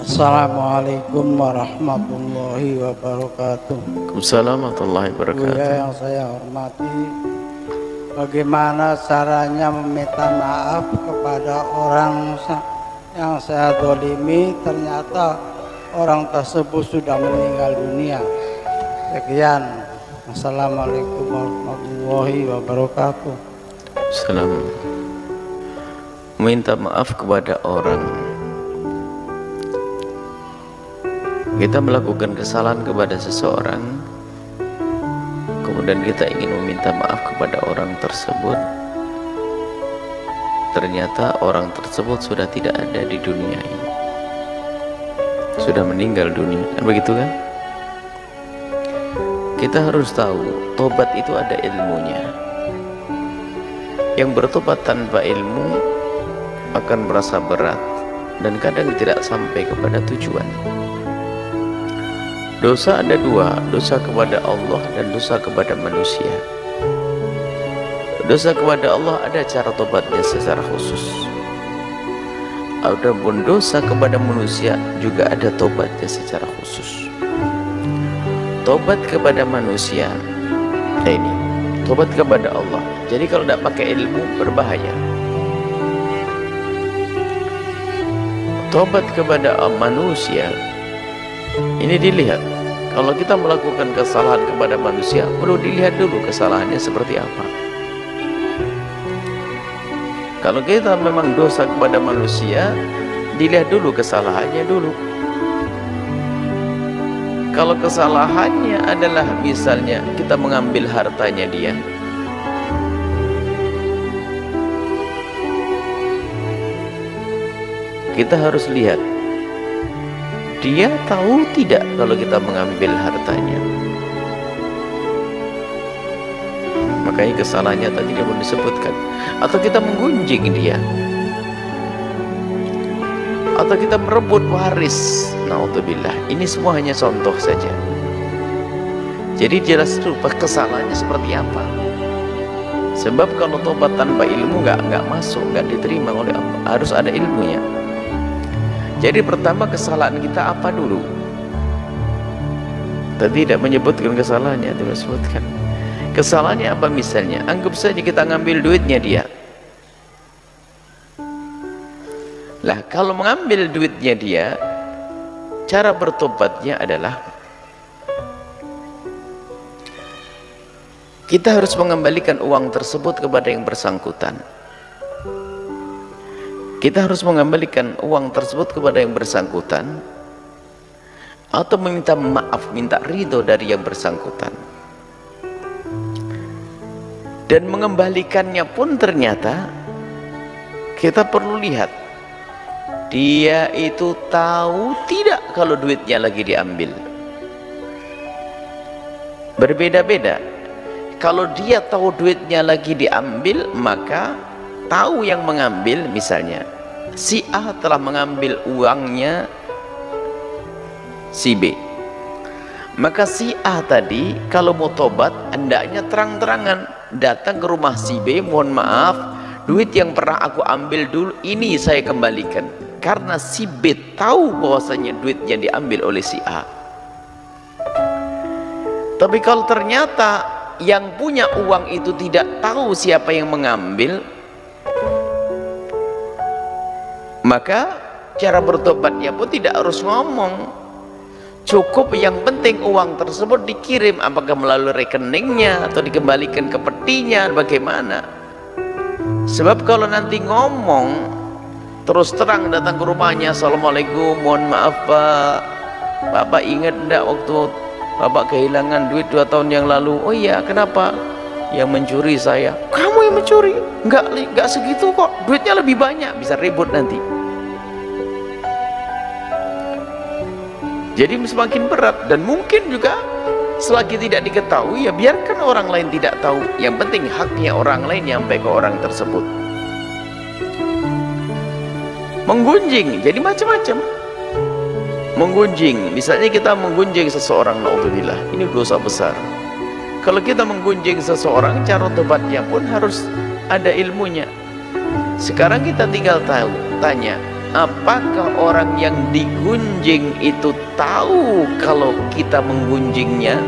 Assalamualaikum warahmatullahi wabarakatuh. Waalaikumsalam warahmatullahi wabarakatuh. Buya yang saya hormati, bagaimana caranya meminta maaf kepada orang yang saya dolimi, ternyata orang tersebut sudah meninggal dunia. Sekian. Assalamualaikum warahmatullahi wabarakatuh. Salam. Minta maaf kepada orang. Kita melakukan kesalahan kepada seseorang, kemudian kita ingin meminta maaf kepada orang tersebut. Ternyata orang tersebut sudah tidak ada di dunia ini, sudah meninggal dunia, kan begitu kan? Kita harus tahu, tobat itu ada ilmunya. Yang bertobat tanpa ilmu akan merasa berat dan kadang tidak sampai kepada tujuan. Dosa ada dua, dosa kepada Allah dan dosa kepada manusia. Dosa kepada Allah ada cara tobatnya secara khusus. Adapun dosa kepada manusia juga ada tobatnya secara khusus. Tobat kepada manusia, ini tobat kepada Allah. Jadi kalau tidak pakai ilmu berbahaya. Tobat kepada manusia, ini dilihat. Kalau kita melakukan kesalahan kepada manusia, perlu dilihat dulu kesalahannya seperti apa. Kalau kita memang dosa kepada manusia, dilihat dulu kesalahannya dulu. Kalau kesalahannya adalah misalnya kita mengambil hartanya dia, kita harus lihat dia tahu tidak kalau kita mengambil hartanya. Makanya kesalahannya tadi tidak boleh disebutkan. Atau kita menggunjing dia, atau kita merebut waris, naudzubillah. Ini semua hanya contoh saja. Jadi jelas itu kesalahannya seperti apa. Sebab kalau tobat tanpa ilmu nggak masuk, nggak diterima oleh Allah. Harus ada ilmunya. Jadi pertama kesalahan kita apa dulu? Tadi tidak menyebutkan kesalahannya, tidak sebutkan. Kesalahannya apa misalnya? Anggap saja kita ngambil duitnya dia. Lah kalau mengambil duitnya dia, cara bertobatnya adalah kita harus mengembalikan uang tersebut kepada yang bersangkutan. Kita harus mengembalikan uang tersebut kepada yang bersangkutan, atau meminta maaf, minta ridho dari yang bersangkutan. Dan mengembalikannya pun ternyata kita perlu lihat dia itu tahu tidak kalau duitnya lagi diambil. Berbeda-beda. Kalau dia tahu duitnya lagi diambil, maka tahu yang mengambil, misalnya si A telah mengambil uangnya si B, maka si A tadi kalau mau tobat hendaknya terang-terangan datang ke rumah si B, mohon maaf, duit yang pernah aku ambil dulu ini saya kembalikan, karena si B tahu bahwasanya duitnya diambil oleh si A. Tapi kalau ternyata yang punya uang itu tidak tahu siapa yang mengambil, maka cara bertobatnya pun tidak harus ngomong, cukup yang penting uang tersebut dikirim, apakah melalui rekeningnya atau dikembalikan ke petinya, bagaimana. Sebab kalau nanti ngomong terus terang datang ke rumahnya, assalamualaikum, mohon maaf Pak, Bapak ingat enggak waktu Bapak kehilangan duit 2 tahun yang lalu? Oh iya, kenapa? Yang mencuri saya. Kamu yang mencuri? Enggak segitu kok, duitnya lebih banyak, bisa ribut nanti. Jadi semakin berat, dan mungkin juga selagi tidak diketahui, ya biarkan orang lain tidak tahu. Yang penting haknya orang lain nyampe ke orang tersebut. Menggunjing, jadi macam-macam. Menggunjing, misalnya kita menggunjing seseorang, naudzubillah, ini dosa besar. Kalau kita menggunjing seseorang, cara tobatnya pun harus ada ilmunya. Sekarang kita tinggal tahu, tanya, apakah orang yang digunjing itu tahu kalau kita menggunjingnya?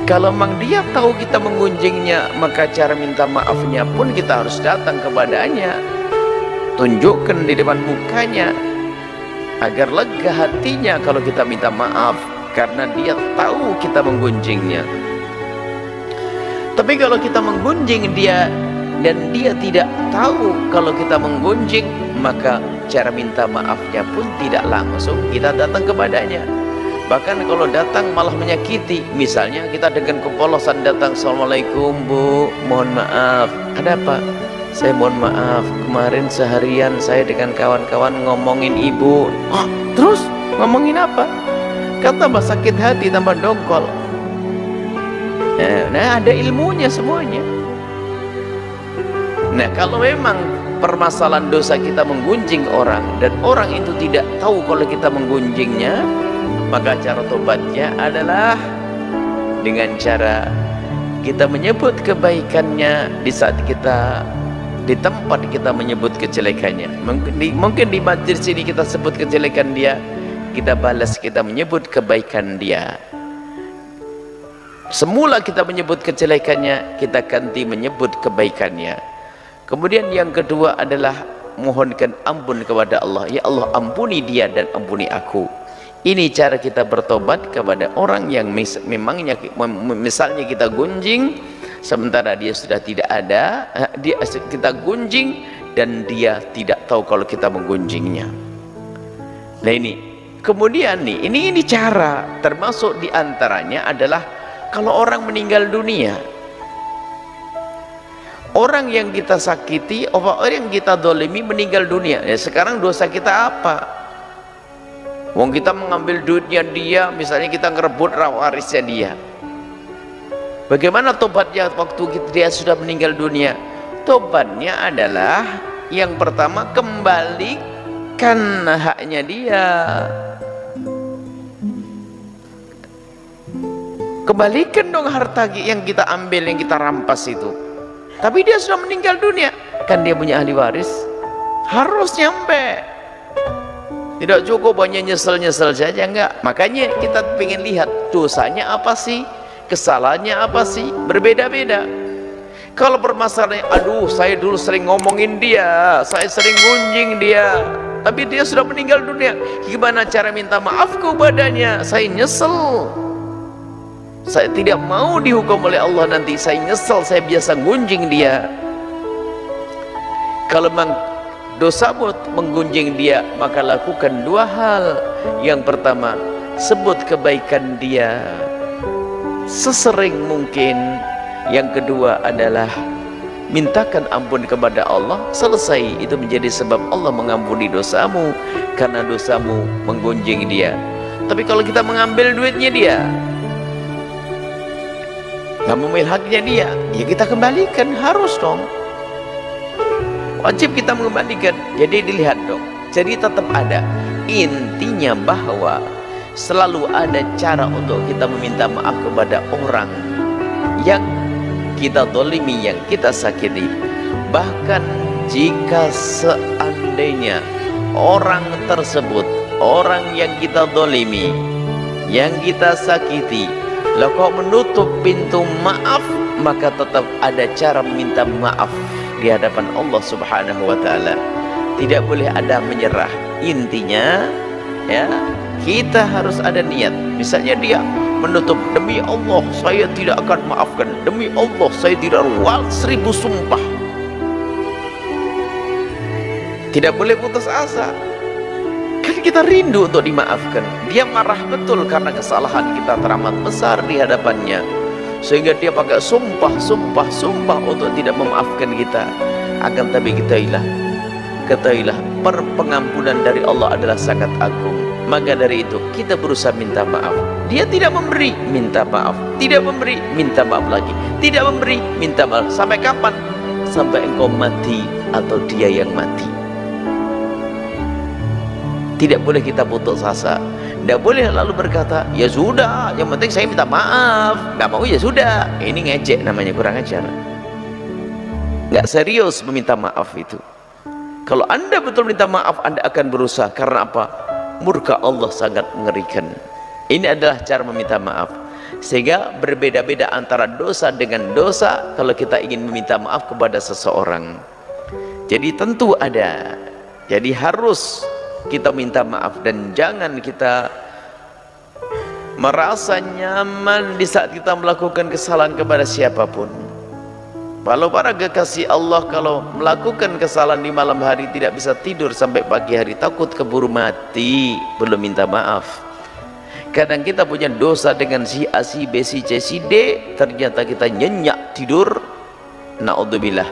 Kalau memang dia tahu kita menggunjingnya, maka cara minta maafnya pun kita harus datang kepadanya, tunjukkan di depan mukanya, agar lega hatinya kalau kita minta maaf, karena dia tahu kita menggunjingnya. Tapi kalau kita menggunjing dia dan dia tidak tahu kalau kita menggunjing, maka cara minta maafnya pun tidak langsung kita datang kepadanya. Bahkan kalau datang malah menyakiti. Misalnya kita dengan kepolosan datang, "Assalamualaikum Bu, mohon maaf." "Ada apa?" "Saya mohon maaf, kemarin seharian saya dengan kawan-kawan ngomongin Ibu." "Oh, terus ngomongin apa?" "Kan tambah sakit hati, tambah dongkol." Nah, ada ilmunya semuanya. Nah, kalau memang permasalahan dosa kita menggunjing orang dan orang itu tidak tahu kalau kita menggunjingnya, maka cara tobatnya adalah dengan cara kita menyebut kebaikannya di saat kita di tempat kita menyebut kejelekannya. Mungkin di majlis sini kita sebut kejelekan dia, kita balas kita menyebut kebaikan dia. Semula kita menyebut kejelekannya, kita ganti menyebut kebaikannya. Kemudian yang kedua adalah mohonkan ampun kepada Allah. Ya Allah, ampuni dia dan ampuni aku. Ini cara kita bertobat kepada orang yang memangnya misalnya kita gunjing sementara dia sudah tidak ada, kita gunjing dan dia tidak tahu kalau kita menggunjingnya. Nah ini, kemudian nih, ini cara, termasuk diantaranya adalah kalau orang meninggal dunia, orang yang kita sakiti, orang yang kita dolimi meninggal dunia, ya sekarang dosa kita apa? Wong kita mengambil duitnya dia, misalnya kita ngerebut warisnya dia. Bagaimana tobatnya waktu dia sudah meninggal dunia? Tobatnya adalah yang pertama, kembalikan haknya dia. Kembalikan dong harta yang kita ambil, yang kita rampas itu. Tapi dia sudah meninggal dunia, kan dia punya ahli waris, harus nyampe. Tidak cukup hanya nyesel-nyesel saja, enggak. Makanya kita ingin lihat dosanya apa sih, kesalahannya apa sih, berbeda-beda. Kalau permasalahannya, aduh saya dulu sering ngomongin dia, saya sering gunjing dia, tapi dia sudah meninggal dunia, gimana cara minta maaf kepadanya? Saya nyesel, saya tidak mau dihukum oleh Allah nanti, saya nyesel, saya biasa gunjing dia. Kalau memang dosamu menggunjing dia, maka lakukan dua hal. Yang pertama, sebut kebaikan dia sesering mungkin. Yang kedua adalah mintakan ampun kepada Allah. Selesai, itu menjadi sebab Allah mengampuni dosamu karena dosamu menggunjing dia. Tapi kalau kita mengambil duitnya dia, mengambil haknya dia, ya kita kembalikan, harus dong, wajib kita mengembalikan. Jadi dilihat dong, jadi tetap ada. Intinya bahwa selalu ada cara untuk kita meminta maaf kepada orang yang kita dolimi, yang kita sakiti. Bahkan jika seandainya orang tersebut, orang yang kita dolimi, yang kita sakiti, lah kok menutup pintu maaf, maka tetap ada cara meminta maaf di hadapan Allah Subhanahu wa ta'ala. Tidak boleh ada menyerah. Intinya ya, kita harus ada niat. Misalnya dia menutup, demi Allah saya tidak akan maafkan, demi Allah saya tidak, 1000 sumpah. Tidak boleh putus asa, kan kita rindu untuk dimaafkan. Dia marah betul karena kesalahan kita teramat besar di hadapannya, sehingga dia pakai sumpah untuk tidak memaafkan kita. Akan tapi ketahuilah pengampunan dari Allah adalah sangat agung. Maka dari itu kita berusaha minta maaf. Dia tidak memberi, minta maaf. Tidak memberi, minta maaf lagi. Tidak memberi, minta maaf. Sampai kapan? Sampai engkau mati atau dia yang mati. Tidak boleh kita putus asa. Tidak boleh lalu berkata, ya sudah, yang penting saya minta maaf, nggak mau ya sudah. Ini ngejek namanya, kurang ajar. Nggak serius meminta maaf itu. Kalau Anda betul minta maaf, Anda akan berusaha. Karena apa? Murka Allah sangat mengerikan. Ini adalah cara meminta maaf. Sehingga berbeda-beda antara dosa dengan dosa kalau kita ingin meminta maaf kepada seseorang. Jadi tentu ada. Jadi harus kita minta maaf, dan jangan kita merasa nyaman di saat kita melakukan kesalahan kepada siapapun. Kalau para kekasih Allah, kalau melakukan kesalahan di malam hari tidak bisa tidur sampai pagi hari, takut keburu mati, belum minta maaf. Kadang kita punya dosa dengan si A, si B, si C, si D, ternyata kita nyenyak tidur, naudzubillah.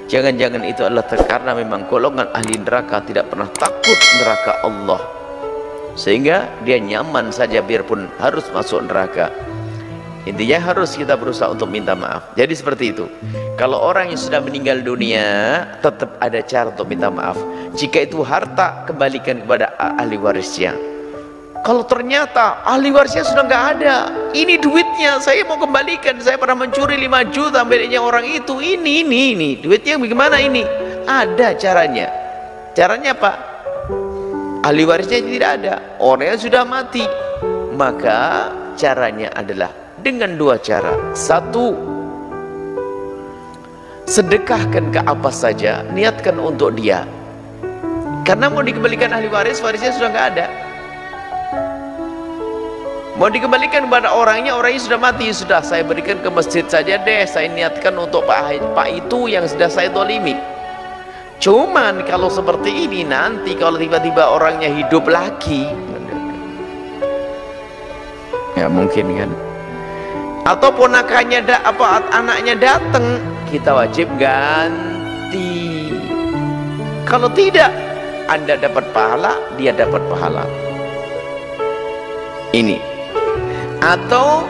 Jangan-jangan itu adalah karena memang golongan ahli neraka tidak pernah takut neraka Allah, sehingga dia nyaman saja biarpun harus masuk neraka. Intinya harus kita berusaha untuk minta maaf. Jadi seperti itu. Kalau orang yang sudah meninggal dunia, tetap ada cara untuk minta maaf. Jika itu harta, kembalikan kepada ahli warisnya. Kalau ternyata ahli warisnya sudah nggak ada, ini duitnya saya mau kembalikan, saya pernah mencuri 5 juta miliknya orang itu, ini duitnya bagaimana ini? Ada caranya. Caranya apa? Ahli warisnya tidak ada, orangnya sudah mati. Maka caranya adalah dengan 2 cara. 1, sedekahkan ke apa saja, niatkan untuk dia, karena mau dikembalikan ahli waris, warisnya sudah nggak ada. Mau dikembalikan kepada orangnya, orangnya sudah mati, sudah saya berikan ke masjid saja deh, saya niatkan untuk pak itu yang sudah saya dolimi. Cuman kalau seperti ini, nanti kalau tiba-tiba orangnya hidup lagi, ya mungkin kan, atau ponakannya anaknya datang, kita wajib ganti. Kalau tidak, Anda dapat pahala, dia dapat pahala. Ini. Atau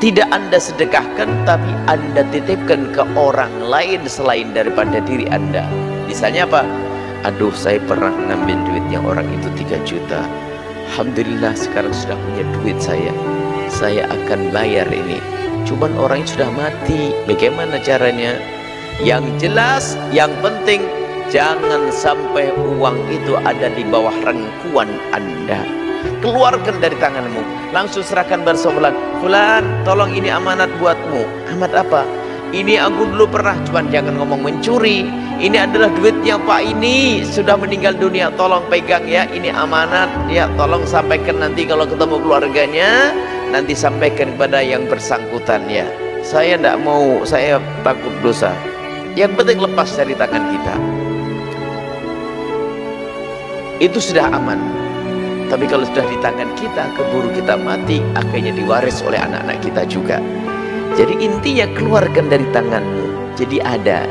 tidak Anda sedekahkan, tapi Anda titipkan ke orang lain selain daripada diri Anda. Misalnya apa? Aduh, saya pernah ngambil duitnya orang itu 3 juta. Alhamdulillah sekarang sudah punya duit saya akan bayar ini. Cuman orangnya sudah mati, bagaimana caranya? Yang jelas, yang penting jangan sampai uang itu ada di bawah rengkuan Anda. Keluarkan dari tanganmu, langsung serahkan pada fulan. Fulan, tolong ini amanat buatmu. Amanat apa? Ini aku dulu pernah, cuman jangan ngomong mencuri. Ini adalah duitnya Pak ini, sudah meninggal dunia, tolong pegang ya, ini amanat ya, tolong sampaikan nanti kalau ketemu keluarganya, nanti sampaikan kepada yang bersangkutan ya. Saya tidak mau, saya takut dosa. Yang penting lepas dari tangan kita, itu sudah aman. Tapi kalau sudah di tangan kita, keburu kita mati, akhirnya diwaris oleh anak-anak kita juga. Jadi intinya keluarkan dari tanganmu. Jadi ada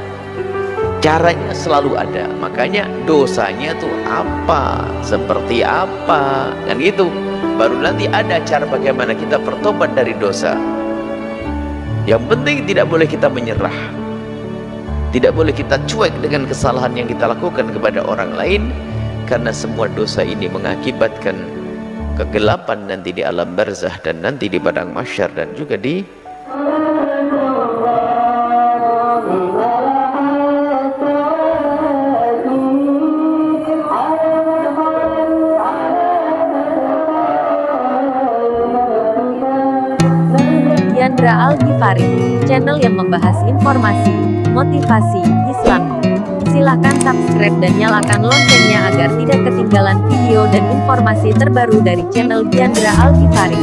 caranya, selalu ada. Makanya dosanya tuh apa, seperti apa, kan gitu. Baru nanti ada cara bagaimana kita bertobat dari dosa. Yang penting tidak boleh kita menyerah, tidak boleh kita cuek dengan kesalahan yang kita lakukan kepada orang lain. Karena semua dosa ini mengakibatkan kegelapan nanti di alam barzah, dan nanti di padang mahsyar, dan juga di Diandra Al-Ghifari, channel yang membahas informasi, motivasi, Islam. Silahkan subscribe dan nyalakan loncengnya agar tidak ketinggalan video dan informasi terbaru dari channel Diandra Al-Ghifari.